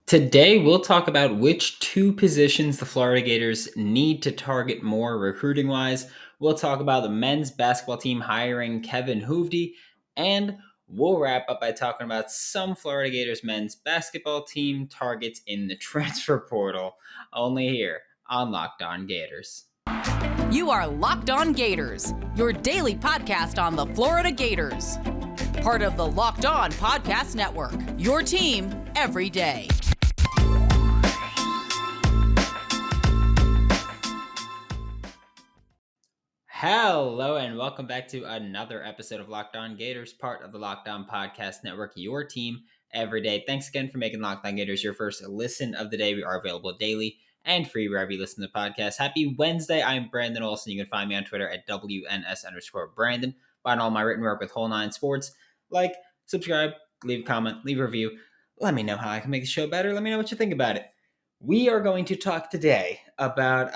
Today, we'll talk about which two positions the Florida Gators need to target more recruiting wise. We'll talk about the men's basketball team hiring Kevin Hovde, and we'll wrap up by talking about some Florida Gators men's basketball team targets in the transfer portal. Only here on Locked On Gators. You are Locked On Gators, your daily podcast on the Florida Gators. Part of the Locked On Podcast Network, your team every day. Hello and welcome back to another episode of Locked On Gators, part of the Locked On Podcast Network, your team every day. Thanks again for making Locked On Gators your first listen of the day. We are available daily and free wherever you listen to the podcast. Happy Wednesday. I'm Brandon Olson. You can find me on Twitter at WNS_Brandon. Find all my written work with Whole Nine Sports. Like, subscribe, leave a comment, leave a review. Let me know how I can make the show better. Let me know what you think about it. We are going to talk today about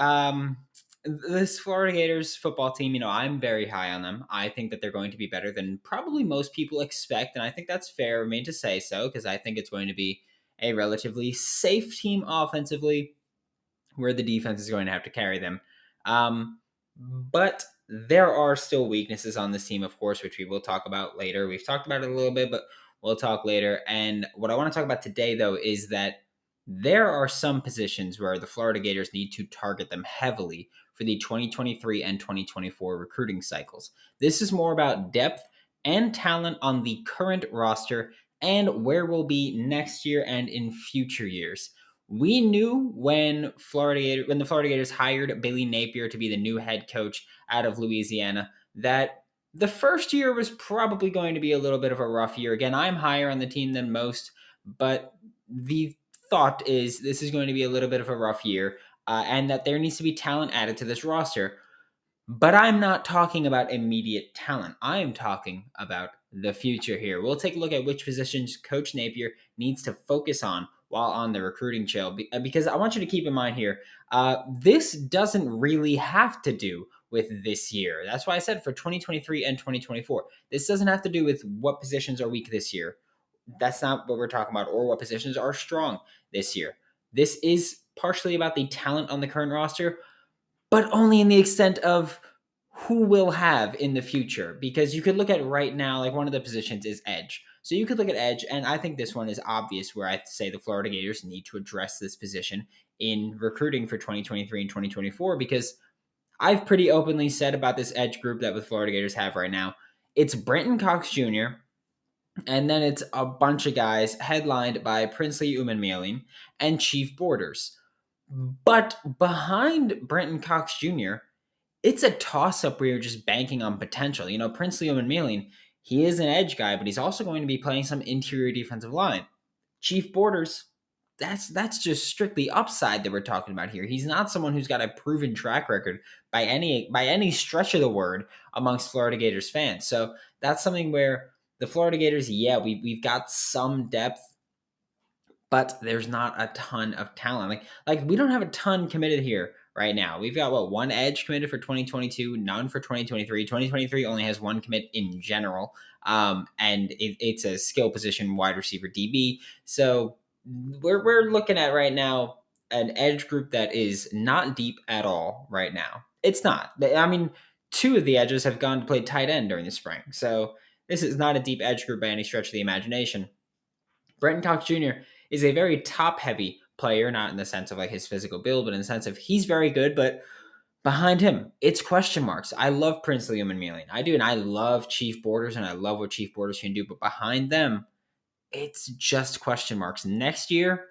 this Florida Gators football team. I'm very high on them. I think that they're going to be better than probably most people expect, and I think that's fair of me to say so, because I think it's going to be a relatively safe team offensively, where the defense is going to have to carry them. But there are still weaknesses on this team, of course, which we will talk about later. We've talked about it a little bit, but we'll talk later. And what I want to talk about today, though, is that there are some positions where the Florida Gators need to target them heavily for the 2023 and 2024 recruiting cycles. This is more about depth and talent on the current roster and where we'll be next year and in future years. We knew when the Florida Gators hired Billy Napier to be the new head coach out of Louisiana that the first year was probably going to be a little bit of a rough year. Again, I'm higher on the team than most, but the thought is this is going to be a little bit of a rough year, and that there needs to be talent added to this roster. But I'm not talking about immediate talent. I am talking about the future here. We'll take a look at which positions Coach Napier needs to focus on while on the recruiting trail, because I want you to keep in mind here, this doesn't really have to do with this year. That's why I said for 2023 and 2024. This doesn't have to do with what positions are weak this year. That's not what we're talking about, or what positions are strong this year. This is partially about the talent on the current roster, but only in the extent of who will have in the future. Because you could look at right now, like one of the positions is edge. So you could look at edge, and I think this one is obvious where I say the Florida Gators need to address this position in recruiting for 2023 and 2024, because I've pretty openly said about this edge group that the Florida Gators have right now. It's Brenton Cox Jr., and then it's a bunch of guys headlined by Princely Umanmielen and Chief Borders. But behind Brenton Cox Jr., it's a toss-up where you're just banking on potential. Princely Umanmielen, he is an edge guy, but he's also going to be playing some interior defensive line. Chief Borders, that's just strictly upside that we're talking about here. He's not someone who's got a proven track record by any stretch of the word amongst Florida Gators fans. So that's something where the Florida Gators, we've got some depth, but there's not a ton of talent. Like we don't have a ton committed here right now. We've got one edge committed for 2022, none for 2023. 2023 only has one commit in general, and it's a skill position, wide receiver DB. So we're looking at right now an edge group that is not deep at all right now. It's not. I mean, two of the edges have gone to play tight end during the spring, so this is not a deep edge group by any stretch of the imagination. Brenton Cox Jr. is a very top-heavy player, not in the sense of like his physical build, but in the sense of he's very good, but behind him, it's question marks. I love Princely Umanmielen. I do, and I love Chief Borders, and I love what Chief Borders can do, but behind them, it's just question marks. Next year,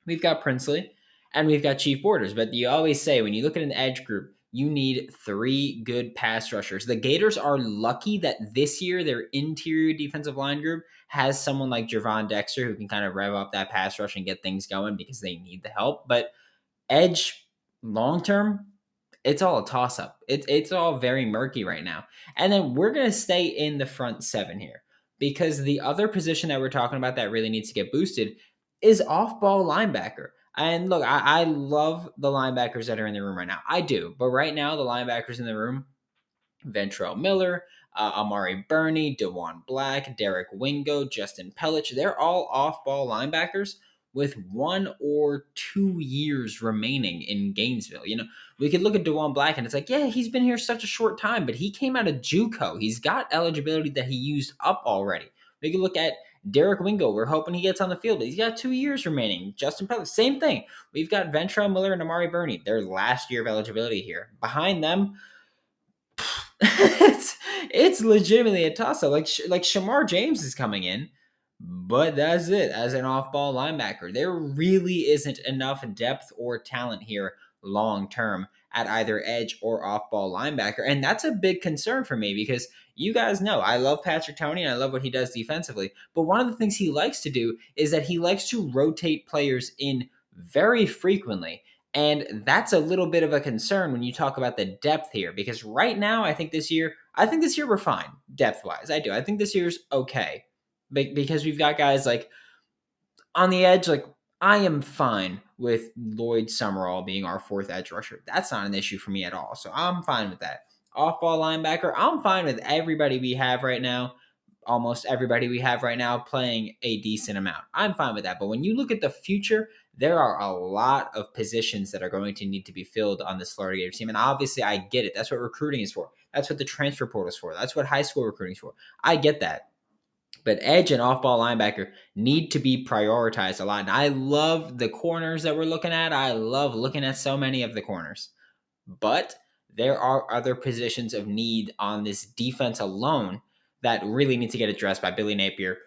we've got Princely, and we've got Chief Borders, but you always say when you look at an edge group, you need three good pass rushers. The Gators are lucky that this year their interior defensive line group has someone like Javon Dexter who can kind of rev up that pass rush and get things going because they need the help. But edge, long term, it's all a toss-up. It's all very murky right now. And then we're going to stay in the front seven here, because the other position that we're talking about that really needs to get boosted is off-ball linebacker. And look, I love the linebackers that are in the room right now. I do. But right now, the linebackers in the room, Ventrell Miller, Amari Burney, DeJuan Black, Derek Wingo, Justin Pellich, they're all off-ball linebackers. with 1 or 2 years remaining in Gainesville. We could look at DeJuan Black and it's like, yeah, he's been here such a short time, but he came out of JUCO. He's got eligibility that he used up already. We could look at Derek Wingo. We're hoping he gets on the field, but he's got 2 years remaining. Justin Pellis, same thing. We've got Ventrell Miller and Amari Burney, their last year of eligibility here. Behind them, it's legitimately a toss-up. Like Shamar James is coming in, but that's it as an off-ball linebacker. There really isn't enough depth or talent here long term at either edge or off-ball linebacker, and that's a big concern for me because you guys know I love Patrick Toney and I love what he does defensively. But one of the things he likes to do is that he likes to rotate players in very frequently. And that's a little bit of a concern when you talk about the depth here, because right now I think this year we're fine depth wise. I do. I think this year's okay because we've got guys like on the edge. Like I am fine with Lloyd Summerall being our fourth edge rusher. That's not an issue for me at all. So I'm fine with that. Off ball linebacker, I'm fine with everybody we have right now. Almost everybody we have right now playing a decent amount. I'm fine with that. But when you look at the future, there are a lot of positions that are going to need to be filled on this Florida Gators team. And obviously, I get it. That's what recruiting is for. That's what the transfer portal is for. That's what high school recruiting is for. I get that. But edge and off-ball linebacker need to be prioritized a lot. And I love the corners that we're looking at. I love looking at so many of the corners. But there are other positions of need on this defense alone that really need to get addressed by Billy Napier,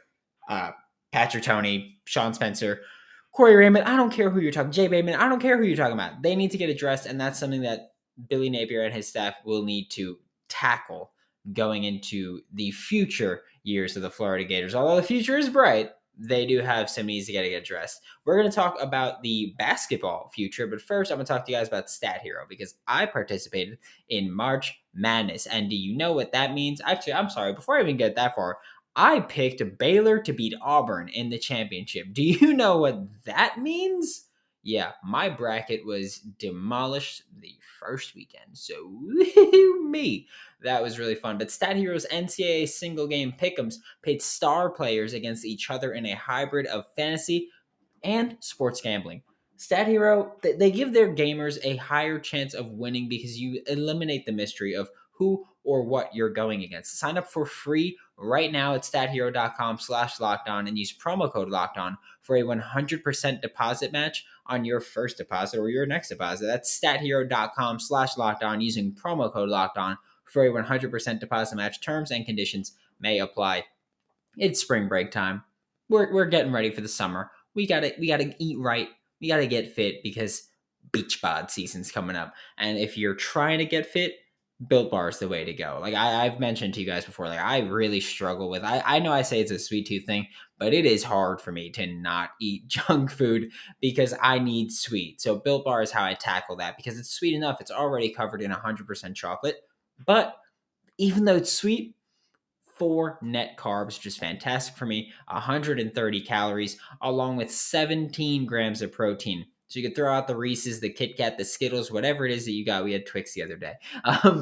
Patrick Toney, Sean Spencer, Corey Raymond. I don't care who you're talking. Jay Bateman. I don't care who you're talking about. They need to get addressed, and that's something that Billy Napier and his staff will need to tackle going into the future years of the Florida Gators. Although the future is bright, they do have some needs to get addressed. We're going to talk about the basketball future, but first I'm going to talk to you guys about Stat Hero because I participated in March Madness. And do you know what that means? Actually, I'm sorry, before I even get that far, I picked Baylor to beat Auburn in the championship. Do you know what that means? Yeah, my bracket was demolished the first weekend. So, me. That was really fun. But Stat Hero's NCAA single game pick'ems paid star players against each other in a hybrid of fantasy and sports gambling. Stat Hero, they give their gamers a higher chance of winning because you eliminate the mystery of who or what you're going against. Sign up for free right now at stathero.com/lockedon and use promo code lockedon for a 100% deposit match on your first deposit or your next deposit. That's stathero.com/lockedon using promo code lockedon for a 100% deposit match. Terms and conditions may apply. It's spring break time. We're getting ready for the summer. We gotta eat right. We gotta get fit because beach bod season's coming up. And if you're trying to get fit, Built Bar is the way to go. Like I've mentioned to you guys before, like I really struggle with. I know I say it's a sweet tooth thing, but it is hard for me to not eat junk food because I need sweet. So Built Bar is how I tackle that because it's sweet enough. It's already covered in 100% chocolate, but even though it's sweet, 4 net carbs, which is fantastic for me, 130 calories, along with 17 grams of protein. So you could throw out the Reese's, the Kit Kat, the Skittles, whatever it is that you got. We had Twix the other day.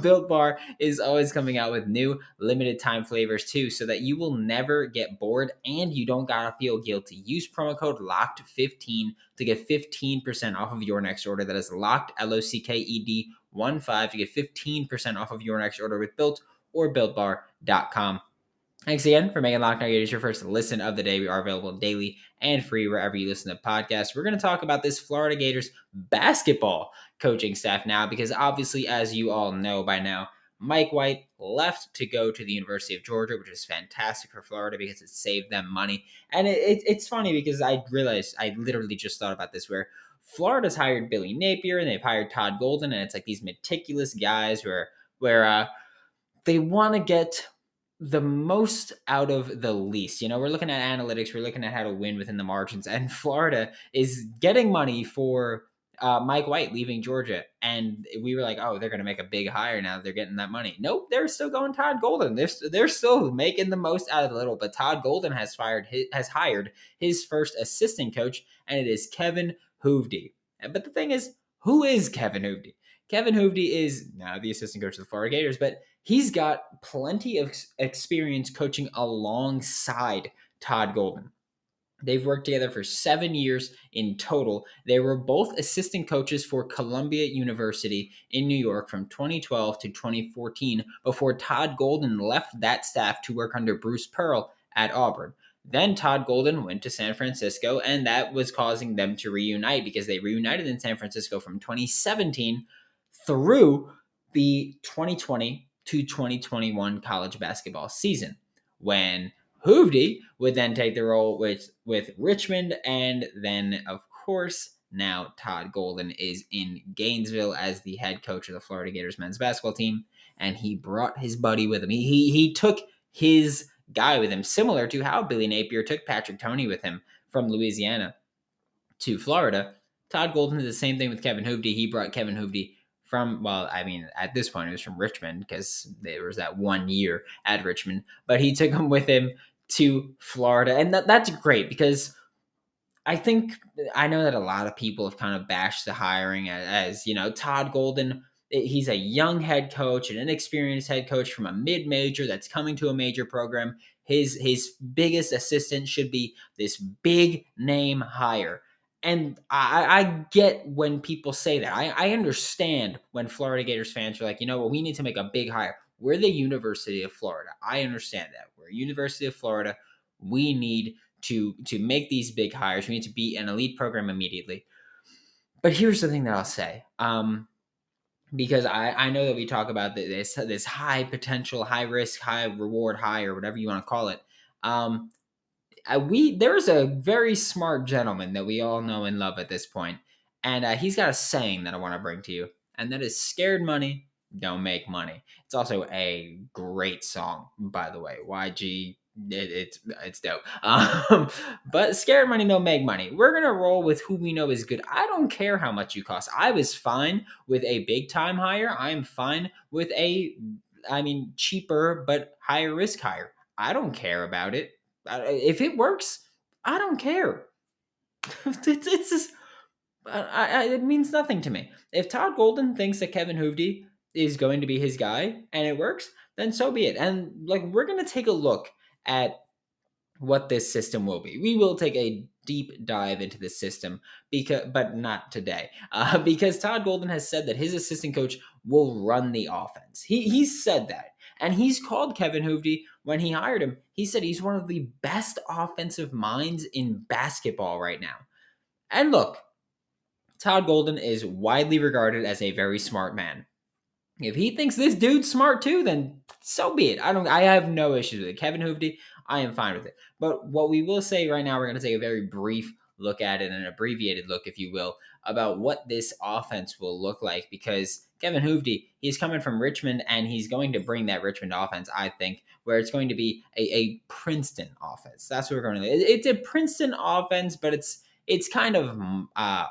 Built Bar is always coming out with new limited time flavors too, so that you will never get bored and you don't gotta feel guilty. Use promo code LOCKED15 to get 15% off of your next order. That is locked, LOCKED 15 to get 15% off of your next order with Built or BuiltBar.com. Thanks again for making Locked On Gators your first listen of the day. We are available daily and free wherever you listen to podcasts. We're going to talk about this Florida Gators basketball coaching staff now because obviously, as you all know by now, Mike White left to go to the University of Georgia, which is fantastic for Florida because it saved them money. And it's funny because I realized, I literally just thought about this, where Florida's hired Billy Napier and they've hired Todd Golden, and it's like these meticulous guys where they want to get the most out of the least. We're looking at analytics. We're looking at how to win within the margins. And Florida is getting money for Mike White leaving Georgia. And we were like, oh, they're going to make a big hire now that they're getting that money. Nope, they're still going Todd Golden. They're still making the most out of the little. But Todd Golden has hired his first assistant coach, and it is Kevin Hovde. But the thing is, who is Kevin Hovde? Kevin Hovde is now the assistant coach of the Florida Gators, but he's got plenty of experience coaching alongside Todd Golden. They've worked together for 7 years in total. They were both assistant coaches for Columbia University in New York from 2012 to 2014 before Todd Golden left that staff to work under Bruce Pearl at Auburn. Then Todd Golden went to San Francisco, and that was causing them to reunite because they reunited in San Francisco from 2017 through the 2020 to 2021 college basketball season, when Hovde would then take the role with Richmond, and then, of course, now Todd Golden is in Gainesville as the head coach of the Florida Gators men's basketball team, and he brought his buddy with him. He took his guy with him, similar to how Billy Napier took Patrick Toney with him from Louisiana to Florida. Todd Golden did the same thing with Kevin Hovde. He brought Kevin Hovde from, well, I mean, at this point, it was from Richmond because there was that 1 year at Richmond, but he took him with him to Florida. And that's great because I know that a lot of people have kind of bashed the hiring as Todd Golden. He's a young head coach, an inexperienced head coach from a mid-major that's coming to a major program. His biggest assistant should be this big name hire. And I get when people say that. I understand when Florida Gators fans are like, we need to make a big hire. We're the University of Florida. I understand that. We're University of Florida. We need to make these big hires. We need to be an elite program immediately. But here's the thing that I'll say. Because I know that we talk about this high potential, high risk, high reward, high, or whatever you want to call it. There's a very smart gentleman that we all know and love at this point, and he's got a saying that I want to bring to you, and that is "Scared money don't make money." It's also a great song, by the way. YG, it's dope. But scared money don't make money. We're gonna roll with who we know is good. I don't care how much you cost. I was fine with a big time hire. I am fine with cheaper but higher risk hire. I don't care about it. If it works, I don't care. It's just, it means nothing to me. If Todd Golden thinks that Kevin Hovde is going to be his guy and it works, then so be it. And we're going to take a look at what this system will be. We will take a deep dive into the system, but not today, because Todd Golden has said that his assistant coach will run the offense. He's said that. And he's called Kevin Hovde when he hired him. He said he's one of the best offensive minds in basketball right now. And look, Todd Golden is widely regarded as a very smart man. If he thinks this dude's smart too, then so be it. I have no issues with it. Kevin Hovde, I am fine with it. But what we will say right now, we're going to take a very brief look at it, an abbreviated look, if you will, about what this offense will look like, because Kevin Hovde, he's coming from Richmond, and he's going to bring that Richmond offense, I think, where it's going to be a Princeton offense. That's what we're going to do. It's a Princeton offense, but it's kind of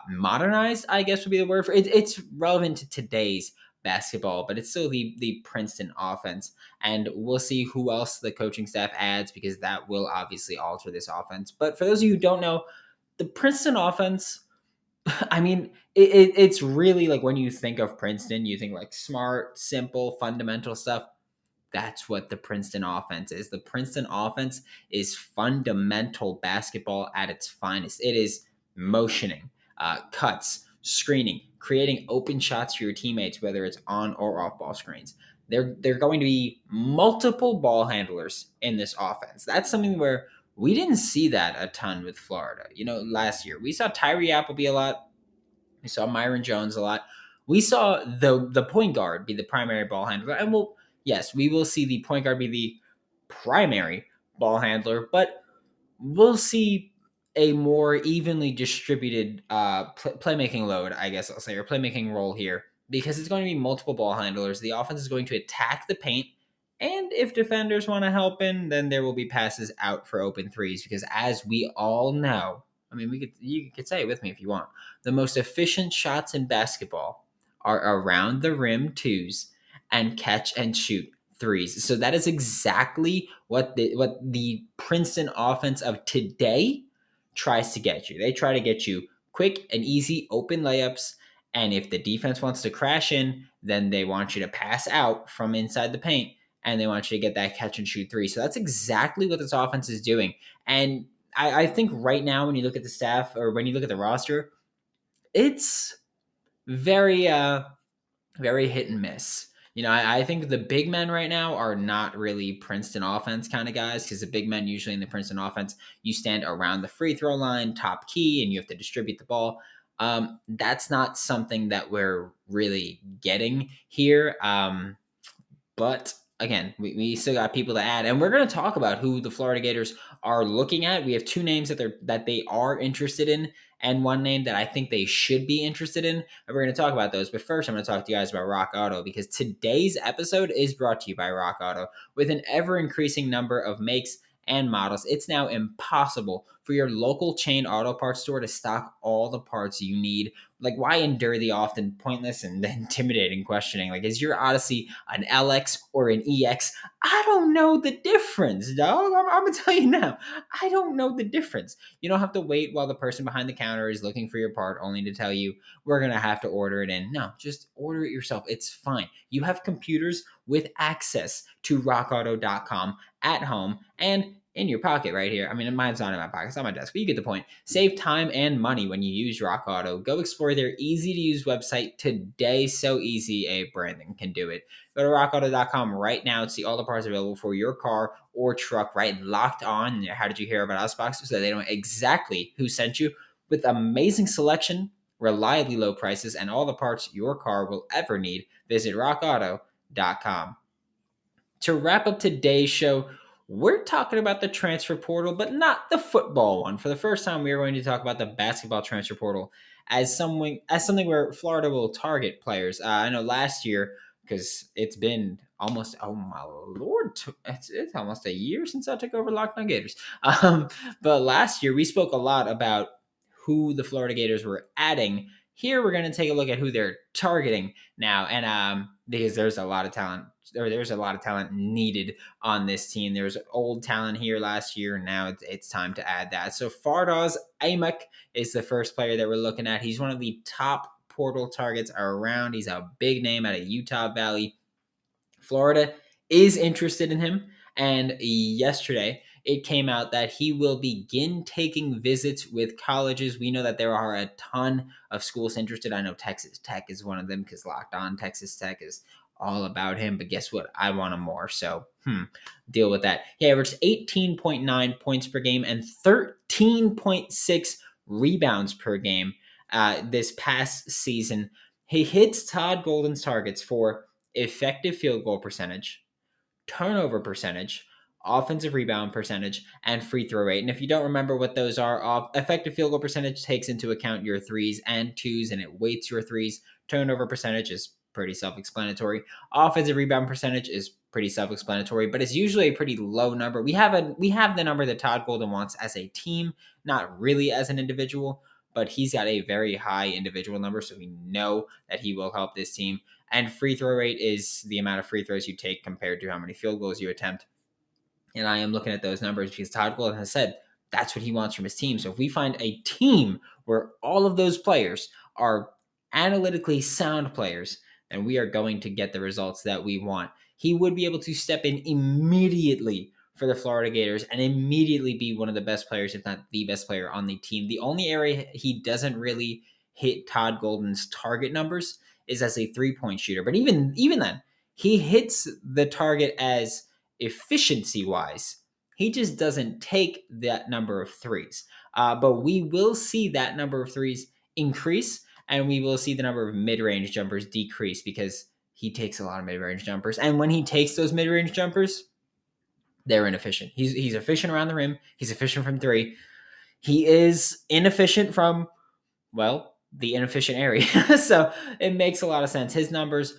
modernized, I guess would be the word for it. It's relevant to today's basketball, but it's still the Princeton offense. And we'll see who else the coaching staff adds, because that will obviously alter this offense. But for those of you who don't know, the Princeton offense, I mean, it's really like when you think of Princeton, you think like smart, simple, fundamental stuff. That's what the Princeton offense is. The Princeton offense is fundamental basketball at its finest. It is motioning, cuts, screening, creating open shots for your teammates, whether it's on or off ball screens. They're going to be multiple ball handlers in this offense. That's something where we didn't see that a ton with Florida. Last year we saw Tyree Appleby a lot. We saw Myron Jones a lot. We saw the point guard be the primary ball handler, and we will see the point guard be the primary ball handler, but we'll see a more evenly distributed playmaking load, I guess I'll say, or playmaking role here, because it's going to be multiple ball handlers. The offense is going to attack the paint, and if defenders want to help in, then there will be passes out for open threes, because as we all know, I mean, you could say it with me if you want, the most efficient shots in basketball are around the rim twos and catch and shoot threes. So that is exactly what the Princeton offense of today tries to get you. They try to get you quick and easy open layups, and if the defense wants to crash in, then they want you to pass out from inside the paint, and they want you to get that catch and shoot three. So that's exactly what this offense is doing. And I think right now when you look at the staff or when you look at the roster, it's very very hit and miss. I think the big men right now are not really Princeton offense kind of guys, because the big men usually in the Princeton offense, you stand around the free throw line, top key, and you have to distribute the ball. That's not something that we're really getting here. But again, we still got people to add, and we're going to talk about who the Florida Gators are looking at. We have two names that they are interested in, and one name that I think they should be interested in. And we're going to talk about those. But first, I'm going to talk to you guys about Rock Auto, because today's episode is brought to you by Rock Auto. With an ever increasing number of makes and models, it's now impossible for your local chain auto parts store to stock all the parts you need. Like, why endure the often pointless and intimidating questioning? Like, is your Odyssey an LX or an EX? I don't know the difference, dog. I'm gonna tell you now. I don't know the difference. You don't have to wait while the person behind the counter is looking for your part, only to tell you we're gonna have to order it in. No, just order it yourself. It's fine. You have computers with access to rockauto.com at home and in your pocket right here. I mean, mine's not in my pocket, it's on my desk, but you get the point. Save time and money when you use Rock Auto. Go explore their easy-to-use website today. So easy, a Brandon can do it. Go to rockauto.com right now to see all the parts available for your car or truck, right? Locked On. How did you hear about us boxes? So they know exactly who sent you, with amazing selection, reliably low prices, and all the parts your car will ever need. Visit rockauto.com. To wrap up today's show, we're talking about the transfer portal, but not the football one. For the first time, we are going to talk about the basketball transfer portal as something where Florida will target players. I know last year, because it's been almost, oh my lord, it's almost a year since I took over Locked On Gators. But last year we spoke a lot about who the Florida Gators were adding. Here we're going to take a look at who they're targeting now, and because there's a lot of talent, or there's a lot of talent needed on this team. There was old talent here last year, and now it's time to add that. So Fardaws Aimaq is the first player that we're looking at. He's one of the top portal targets around. He's a big name out of Utah Valley. Florida is interested in him, and yesterday it came out that he will begin taking visits with colleges. We know that there are a ton of schools interested. I know Texas Tech is one of them, because Locked On Texas Tech is all about him. But guess what? I want him more. So, deal with that. He averaged 18.9 points per game and 13.6 rebounds per game this past season. He hits Todd Golden's targets for effective field goal percentage, turnover percentage, offensive rebound percentage, and free throw rate. And if you don't remember what those are, effective field goal percentage takes into account your threes and twos, and it weights your threes. Turnover percentage is pretty self-explanatory. Offensive rebound percentage is pretty self-explanatory, but it's usually a pretty low number. We have the number that Todd Golden wants as a team, not really as an individual, but he's got a very high individual number, so we know that he will help this team. And free throw rate is the amount of free throws you take compared to how many field goals you attempt. And I am looking at those numbers because Todd Golden has said that's what he wants from his team. So if we find a team where all of those players are analytically sound players, then we are going to get the results that we want. He would be able to step in immediately for the Florida Gators and immediately be one of the best players, if not the best player on the team. The only area he doesn't really hit Todd Golden's target numbers is as a three-point shooter. But even then, he hits the target as efficiency-wise. He just doesn't take that number of threes. But we will see that number of threes increase, and we will see the number of mid-range jumpers decrease, because he takes a lot of mid-range jumpers. And when he takes those mid-range jumpers, they're inefficient. He's efficient around the rim. He's efficient from three. He is inefficient from, well, the inefficient area. So it makes a lot of sense. His numbers,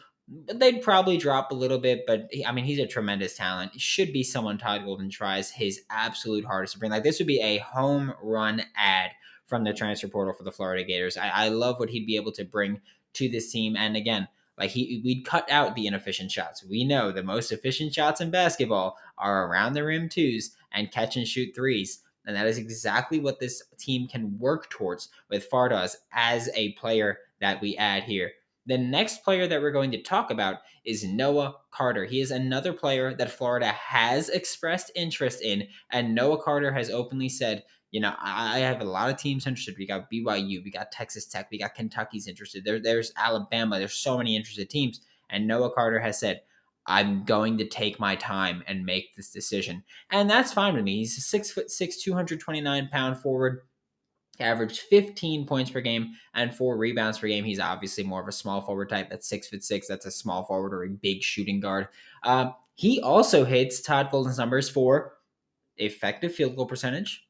they'd probably drop a little bit, but he's a tremendous talent. He should be someone Todd Golden tries his absolute hardest to bring. Like, this would be a home run ad from the transfer portal for the Florida Gators. I love what he'd be able to bring to this team. And again, like, we'd cut out the inefficient shots. We know the most efficient shots in basketball are around the rim twos and catch and shoot threes. And that is exactly what this team can work towards with Fardaws as a player that we add here. The next player that we're going to talk about is Noah Carter. He is another player that Florida has expressed interest in, and Noah Carter has openly said, I have a lot of teams interested. We got BYU, we got Texas Tech, we got Kentucky's interested. There's Alabama. There's so many interested teams. And Noah Carter has said, I'm going to take my time and make this decision. And that's fine with me. He's a 6'6", 229-pound forward, averaged 15 points per game and 4 rebounds per game. He's obviously more of a small forward type. That's 6'6". That's a small forward or a big shooting guard. He also hits Todd Golden's numbers for effective field goal percentage,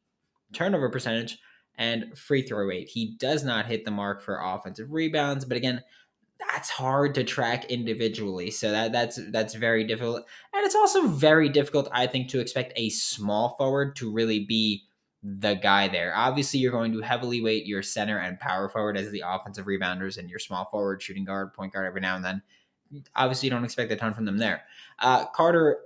turnover percentage, and free throw rate. He does not hit the mark for offensive rebounds, but again, that's hard to track individually. So that's very difficult. And it's also very difficult, I think, to expect a small forward to really be the guy there. Obviously, you're going to heavily weight your center and power forward as the offensive rebounders and your small forward, shooting guard, point guard every now and then. Obviously, you don't expect a ton from them there. Carter,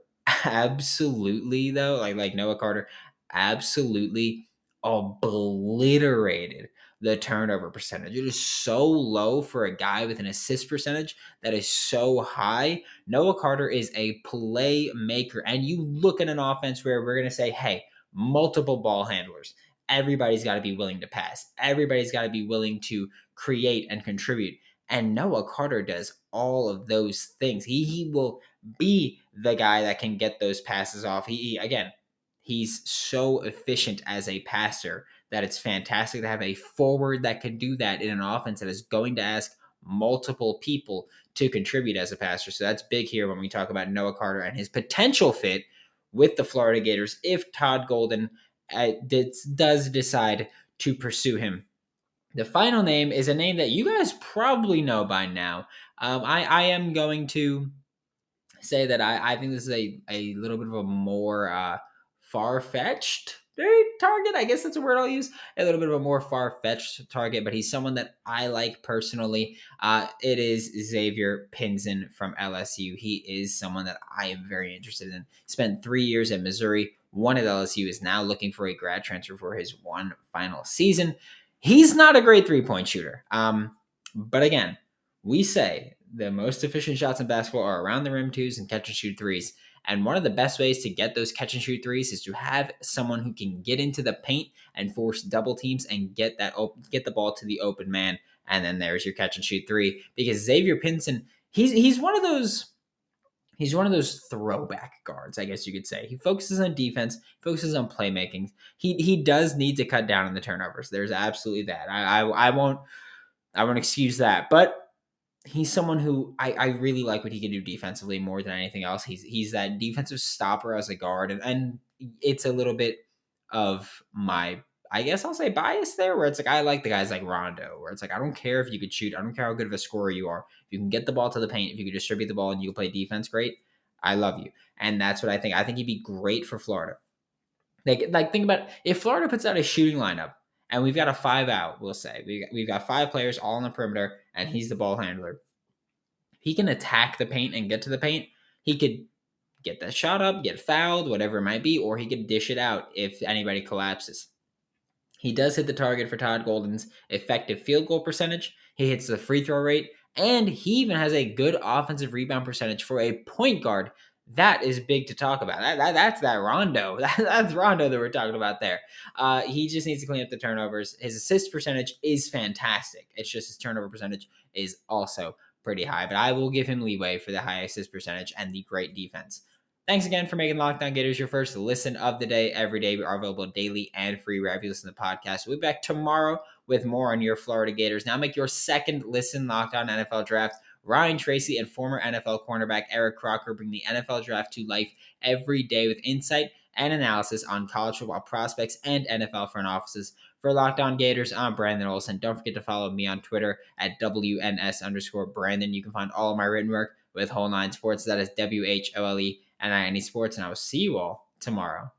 absolutely, though, like Noah Carter, absolutely obliterated the turnover percentage. It is so low for a guy with an assist percentage that is so high. Noah Carter is a playmaker. And you look at an offense where we're going to say, hey, multiple ball handlers. Everybody's got to be willing to pass. Everybody's got to be willing to create and contribute. And Noah Carter does all of those things. He will be the guy that can get those passes off. He's so efficient as a passer that it's fantastic to have a forward that can do that in an offense that is going to ask multiple people to contribute as a passer. So that's big here when we talk about Noah Carter and his potential fit with the Florida Gators if Todd Golden does decide to pursue him. The final name is a name that you guys probably know by now. I am going to say that I think this is a little bit of a more far-fetched target. I guess that's a word I'll use. A little bit of a more far-fetched target, but he's someone that I like personally. It is Xavier Pinson from LSU. He is someone that I am very interested in. Spent 3 years at Missouri, one at LSU, is now looking for a grad transfer for his one final season. He's not a great three-point shooter. But again, we say the most efficient shots in basketball are around the rim twos and catch and shoot threes. And one of the best ways to get those catch and shoot threes is to have someone who can get into the paint and force double teams and get the ball to the open man. And then there's your catch and shoot three. Because Xavier Pinson, he's one of those throwback guards, I guess you could say. He focuses on defense, focuses on playmaking. He does need to cut down on the turnovers. There's absolutely that. I won't excuse that, but he's someone who I really like what he can do defensively more than anything else. He's that defensive stopper as a guard, and it's a little bit of my, I guess I'll say, bias there, where it's like I like the guys like Rondo, where it's like I don't care if you could shoot, I don't care how good of a scorer you are. If you can get the ball to the paint, if you can distribute the ball and you can play defense great, I love you. And that's what I think. I think he'd be great for Florida. Like think about it. If Florida puts out a shooting lineup and we've got a 5 out, we'll say we've got 5 players all on the perimeter and he's the ball handler. He can attack the paint and get to the paint. He could get that shot up, get fouled, whatever it might be, or he could dish it out if anybody collapses. He does hit the target for Todd Golden's effective field goal percentage. He hits the free throw rate, and he even has a good offensive rebound percentage for a point guard. That is big to talk about. That's that Rondo. That's Rondo that we're talking about there. He just needs to clean up the turnovers. His assist percentage is fantastic. It's just his turnover percentage is also pretty high, but I will give him leeway for the high assist percentage and the great defense. Thanks again for making Locked On Gators your first listen of the day. Every day we are available daily and free wherever you listen to the podcast. We'll be back tomorrow with more on your Florida Gators. Now make your second listen Locked On NFL Draft. Ryan Tracy and former NFL cornerback Eric Crocker bring the NFL Draft to life every day with insight and analysis on college football prospects and NFL front offices. For Locked On Gators, I'm Brandon Olson. Don't forget to follow me on Twitter at WNS_Brandon. You can find all of my written work with Whole Nine Sports. That is WHOLENIE Sports. And I will see you all tomorrow.